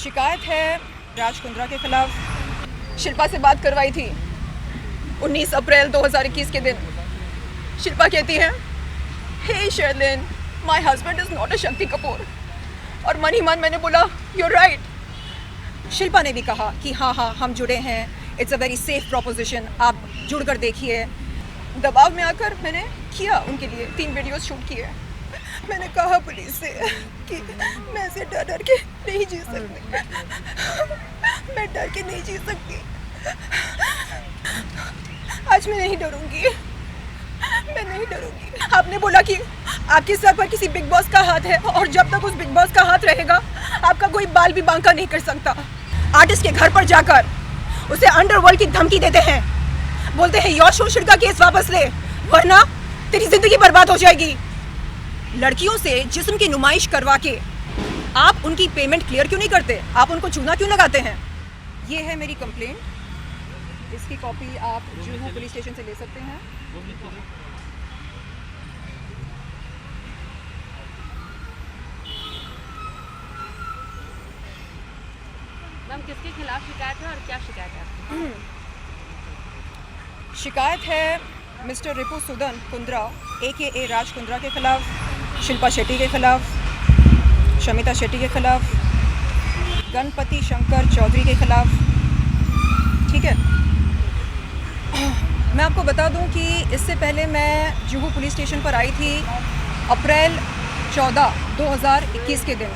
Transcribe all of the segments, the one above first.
शिकायत है राज कुंद्रा के खिलाफ। शिल्पा से बात करवाई थी 19 अप्रैल 2021 के दिन। शिल्पा कहती है, hey Sherlyn, my husband is not a Shakti Kapoor. और मन ही मन मैंने बोला, you're right। शिल्पा ने भी कहा कि हाँ हम जुड़े हैं, it's a very safe proposition, आप जुड़ कर देखिए। दबाव में आकर मैंने किया उनके लिए 3 वीडियोस शूट किए। मैंने कहा पुलिस से कि मैं ऐसे डर के नहीं जी सकती, मैं डर के नहीं जी सकती। आज मैं नहीं डरूंगी, मैं नहीं डरूंगी। आपने बोला कि आपके सर पर किसी बिग बॉस का हाथ है और जब तक उस बिग बॉस का हाथ रहेगा आपका कोई बाल भी बांका नहीं कर सकता। आर्टिस्ट के घर पर जाकर उसे अंडरवर्ल्ड की धमकी देते हैं, बोलते हैं यश शोषण का केस वापस ले वरना तेरी जिंदगी बर्बाद हो जाएगी। लड़कियों से जिस्म की नुमाइश करवा के आप उनकी पेमेंट क्लियर क्यों नहीं करते? आप उनको चूना क्यों लगाते हैं? ये है मेरी कंप्लेंट, इसकी कॉपी आप जुहू पुलिस स्टेशन से ले सकते हैं। मैम, किसके खिलाफ शिकायत है और क्या शिकायत है? शिकायत है मिस्टर रिपु सुदन कुंद्रा AKA राज कुंद्रा के खिलाफ, शिल्पा शेट्टी के खिलाफ, शमिता शेट्टी के खिलाफ, गणपति शंकर चौधरी के खिलाफ। ठीक है, मैं आपको बता दूं कि इससे पहले मैं जुहू पुलिस स्टेशन पर आई थी अप्रैल 14, 2021 के दिन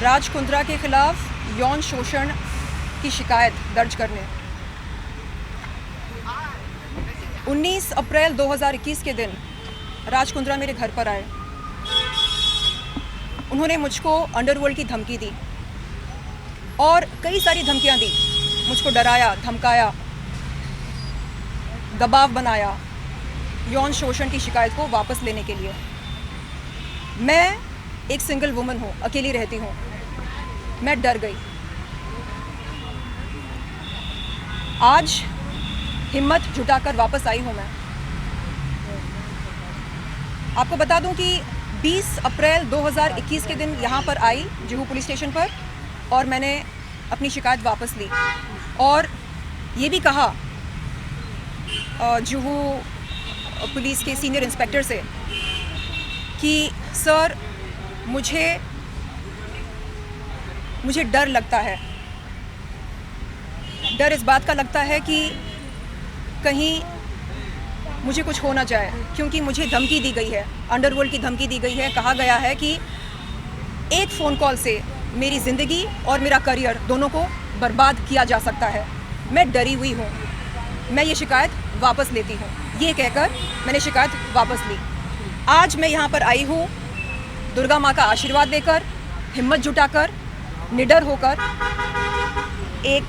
राज कुंद्रा के खिलाफ यौन शोषण की शिकायत दर्ज करने। 19 अप्रैल 2021 के दिन राज कुंद्रा मेरे घर पर आए। उन्होंने मुझको अंडरवर्ल्ड की धमकी दी और कई सारी धमकियां दी, मुझको डराया, धमकाया, दबाव बनाया यौन शोषण की शिकायत को वापस लेने के लिए। मैं एक सिंगल वुमन हूँ, अकेली रहती हूँ, मैं डर गई। आज हिम्मत जुटाकर वापस आई हूँ मैं। आपको बता दूं कि 20 अप्रैल 2021 के दिन यहाँ पर आई जुहू पुलिस स्टेशन पर और मैंने अपनी शिकायत वापस ली और ये भी कहा जुहू पुलिस के सीनियर इंस्पेक्टर से कि सर मुझे डर लगता है। डर इस बात का लगता है कि कहीं मुझे कुछ हो ना जाए, क्योंकि मुझे धमकी दी गई है, अंडरवर्ल्ड की धमकी दी गई है। कहा गया है कि एक फ़ोन कॉल से मेरी ज़िंदगी और मेरा करियर दोनों को बर्बाद किया जा सकता है। मैं डरी हुई हूँ, मैं ये शिकायत वापस लेती हूँ। ये कहकर मैंने शिकायत वापस ली। आज मैं यहाँ पर आई हूँ दुर्गा माँ का आशीर्वाद लेकर, हिम्मत जुटाकर, निडर होकर एक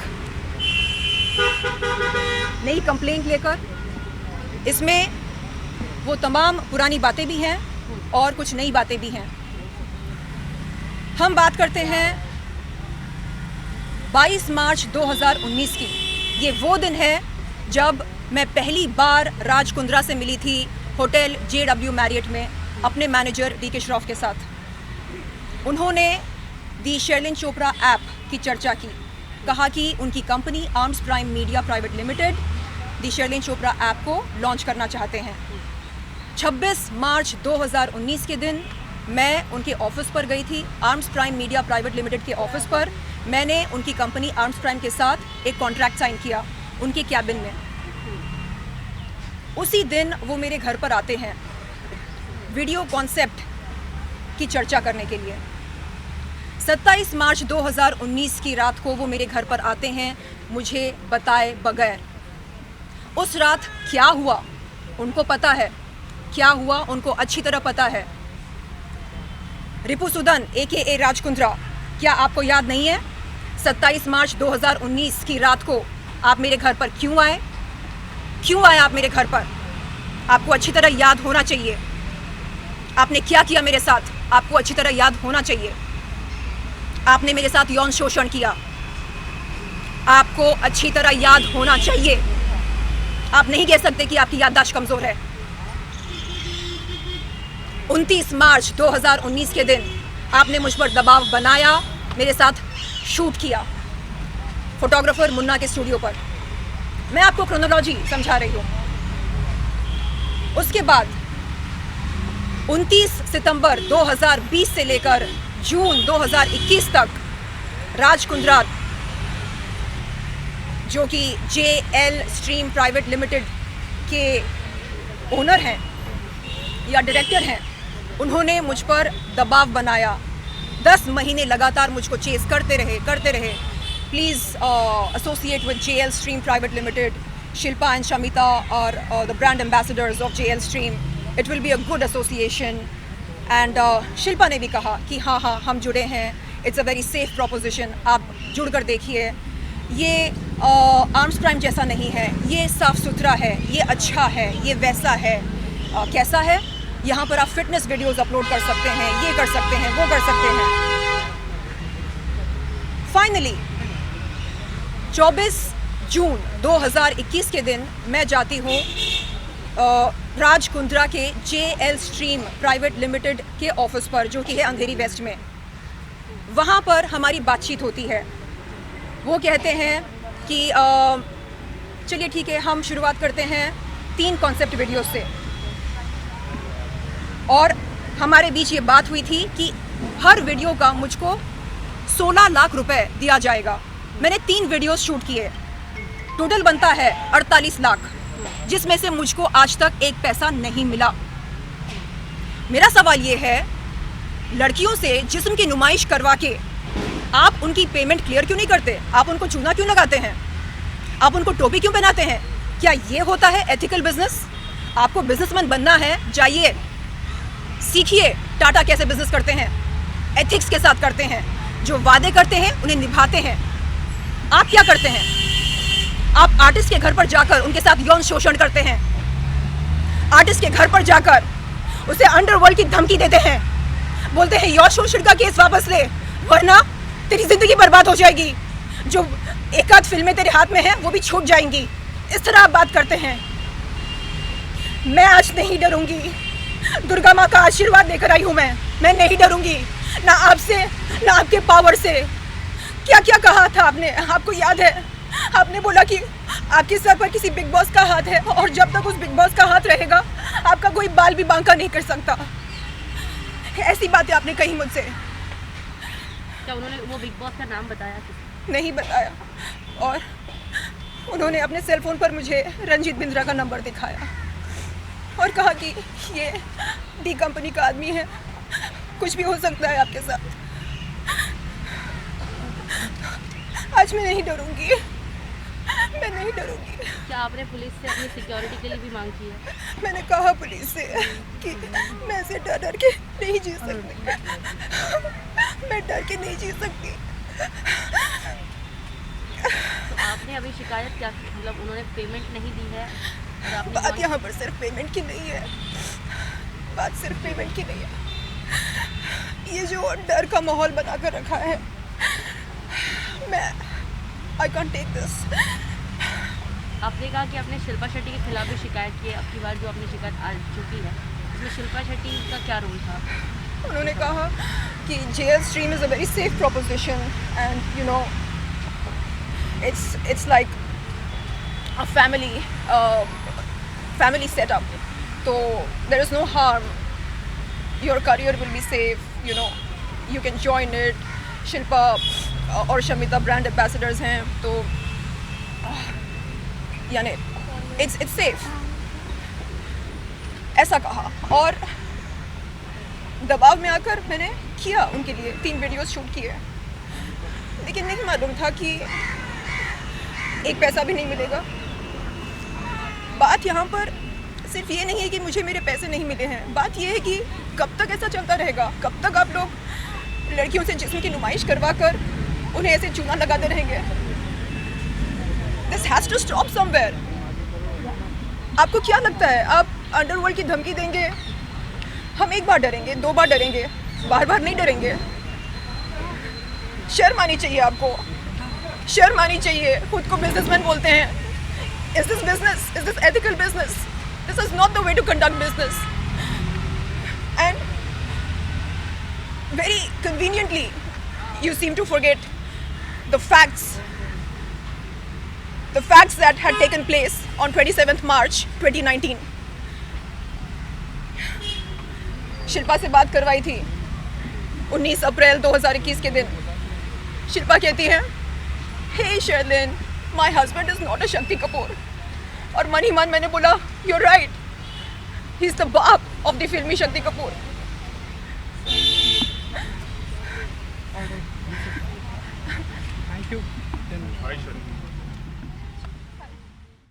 नई कंप्लेंट लेकर। इसमें वो तमाम पुरानी बातें भी हैं और कुछ नई बातें भी हैं। हम बात करते हैं 22 मार्च 2019 की। ये वो दिन है जब मैं पहली बार राज कुंद्रा से मिली थी होटल JW मैरियट में अपने मैनेजर DK श्रॉफ के साथ। उन्होंने दी शर्लिन चोपड़ा ऐप की चर्चा की, कहा कि उनकी company Arms Prime Media Private Limited the Sherlyn Chopra app को लॉन्च करना चाहते हैं। 26 मार्च 2019 के दिन मैं उनके ऑफिस पर गई थी, arms Prime Media Private limited के ऑफिस पर। मैंने उनकी कंपनी आर्म्स प्राइम के साथ एक कॉन्ट्रैक्ट साइन किया उनके कैबिन में। उसी दिन वो मेरे घर पर आते हैं वीडियो कॉन्सेप्ट की चर्चा करने के लिए। 27 मार्च 2019 की रात को वो मेरे घर पर आते हैं मुझे बताए बगैर। उस रात क्या हुआ उनको पता है, क्या हुआ उनको अच्छी तरह पता है। रिपु सुदन AKA राज कुंद्रा, क्या आपको याद नहीं है 27 मार्च 2019 की रात को आप मेरे घर पर क्यों आए? क्यों आए आप मेरे घर पर? आपको अच्छी तरह याद होना चाहिए। आपने क्या किया मेरे साथ, आपको अच्छी तरह याद होना चाहिए। आपने मेरे साथ यौन शोषण किया, आपको अच्छी तरह याद होना चाहिए। आप नहीं कह सकते कि आपकी याददाश्त कमज़ोर है। 29 मार्च 2019 के दिन आपने मुझ पर दबाव बनाया, मेरे साथ शूट किया फोटोग्राफर मुन्ना के स्टूडियो पर। मैं आपको क्रोनोलॉजी समझा रही हूँ। उसके बाद 29 सितंबर 2020 से लेकर जून 2021 तक राज कुंद्रा, जो कि JL स्ट्रीम प्राइवेट लिमिटेड के ओनर हैं या डायरेक्टर हैं, उन्होंने मुझ पर दबाव बनाया। 10 महीने लगातार मुझको चेस करते रहे। Please associate with JL Stream Private Limited, Shilpa and Shamita और the brand ambassadors of JL Stream. It will be a good association. And Shilpa ने भी कहा कि हाँ हम जुड़े हैं, it's a very safe proposition, आप जुड़ कर देखिए। ये आर्म्स क्राइम जैसा नहीं है, ये साफ़ सुथरा है, ये अच्छा है, ये वैसा है। कैसा है? यहाँ पर आप फिटनेस वीडियोस अपलोड कर सकते हैं, ये कर सकते हैं, वो कर सकते हैं। फाइनली 24 जून 2021 के दिन मैं जाती हूँ राज कुंद्रा के JL स्ट्रीम प्राइवेट लिमिटेड के ऑफिस पर, जो कि है अंधेरी वेस्ट में। वहाँ पर हमारी बातचीत होती है। वो कहते हैं कि चलिए ठीक है, हम शुरुआत करते हैं 3 कॉन्सेप्ट वीडियो से। और हमारे बीच ये बात हुई थी कि हर वीडियो का मुझको 16 लाख रुपए दिया जाएगा। मैंने 3 वीडियोस शूट किए, टोटल बनता है 48 लाख, जिसमें से मुझको आज तक एक पैसा नहीं मिला। मेरा सवाल ये है, लड़कियों से जिस्म की नुमाइश करवा के आप उनकी पेमेंट क्लियर क्यों नहीं करते? आप उनको चूना क्यों लगाते हैं? आप उनको टोपी क्यों पहनाते हैं? क्या ये होता है एथिकल बिजनेस? आपको बिजनेसमैन बनना है, जाइए सीखिए टाटा कैसे बिजनेस करते हैं, एथिक्स के साथ करते हैं, जो वादे करते हैं उन्हें निभाते हैं। आप क्या करते हैं? आप आर्टिस्ट के घर पर जाकर उनके साथ यौन शोषण करते हैं, आर्टिस्ट के घर पर जाकर उसे अंडरवर्ल्ड की धमकी देते हैं, बोलते हैं यौन शोषण का केस वापस ले वरना तेरी जिंदगी बर्बाद हो जाएगी, जो एक आध फिल्में तेरे हाथ में हैं वो भी छूट जाएंगी। इस तरह आप बात करते हैं। मैं आज नहीं डरूंगी, दुर्गा माँ का आशीर्वाद लेकर आई हूँ मैं नहीं डरूंगी, ना आपसे ना आपके पावर से। क्या क्या कहा था आपने, आपको याद है? आपने बोला कि आपके सर पर किसी बिग बॉस का हाथ है और जब तक उस बिग बॉस का हाथ रहेगा आपका कोई बाल भी बांका नहीं कर सकता। ऐसी बातें आपने कही मुझसे। क्या उन्होंने वो बिग बॉस का नाम बताया? नहीं बताया। और उन्होंने अपने सेल फोन पर मुझे रंजीत बिंद्रा का नंबर दिखाया और कहा कि ये डी कंपनी का आदमी है, कुछ भी हो सकता है आपके साथ। आज मैं नहीं डरूंगी, मैं नहीं डरूंगी। क्या आपने पुलिस से अपनी सिक्योरिटी के लिए भी मांग की है? मैंने कहा पुलिस से कि मैं ऐसे डर के नहीं जी सकती, मैं डर के नहीं जी सकती। तो आपने अभी शिकायत क्या की? मतलब उन्होंने पेमेंट नहीं दी है और आपने बात यहाँ पर सिर्फ पेमेंट की नहीं है, बात सिर्फ पेमेंट की नहीं है। ये जो डर का माहौल बना कर रखा है, मैं आई कांट टेक दिस। आपने कहा कि आपने शिल्पा शेट्टी के खिलाफ भी शिकायत की है। अब की बार जो आपने शिकायत आ चुकी है उसमें शिल्पा शेट्टी का क्या रोल था? उन्होंने कहा कि JL stream is a very safe proposition and you know it's like a family setup, so there is no harm, your career will be safe, you know, you can join it. Shilpa और Shamita brand ambassadors हैं, तो यानी it's safe, ऐसा कहा। और दबाव में आकर मैंने किया उनके लिए 3 वीडियोस शूट किए, लेकिन नहीं मालूम था कि एक पैसा भी नहीं मिलेगा। बात यहाँ पर सिर्फ ये नहीं है कि मुझे मेरे पैसे नहीं मिले हैं, बात ये है कि कब तक ऐसा चलता रहेगा, कब तक आप लोग लड़कियों से जिस्म की नुमाइश करवा कर उन्हें ऐसे चूना लगाते रहेंगे। This has to stop somewhere. आपको क्या लगता है आप अंडरवर्ल्ड की धमकी देंगे? हम एक बार डरेंगे, 2 बार डरेंगे, बार बार नहीं डरेंगे। शर्म आनी चाहिए आपको, शर्म आनी चाहिए। खुद को बिजनेसमैन बोलते हैं। Is this business? Is this ethical business? This is not the way to conduct business. And very conveniently you seem to forget the facts that had taken place on 27th March 2019. Shilpa से बात करवाई थी 19 अप्रैल 2021 के दिन। शिल्पा कहती है, hey Sherlyn, my husband is not a Shakti Kapoor. और मन ही मन मैंने बोला, you are right, he is the बाप ऑफ द फिल्मी शक्ति कपूर।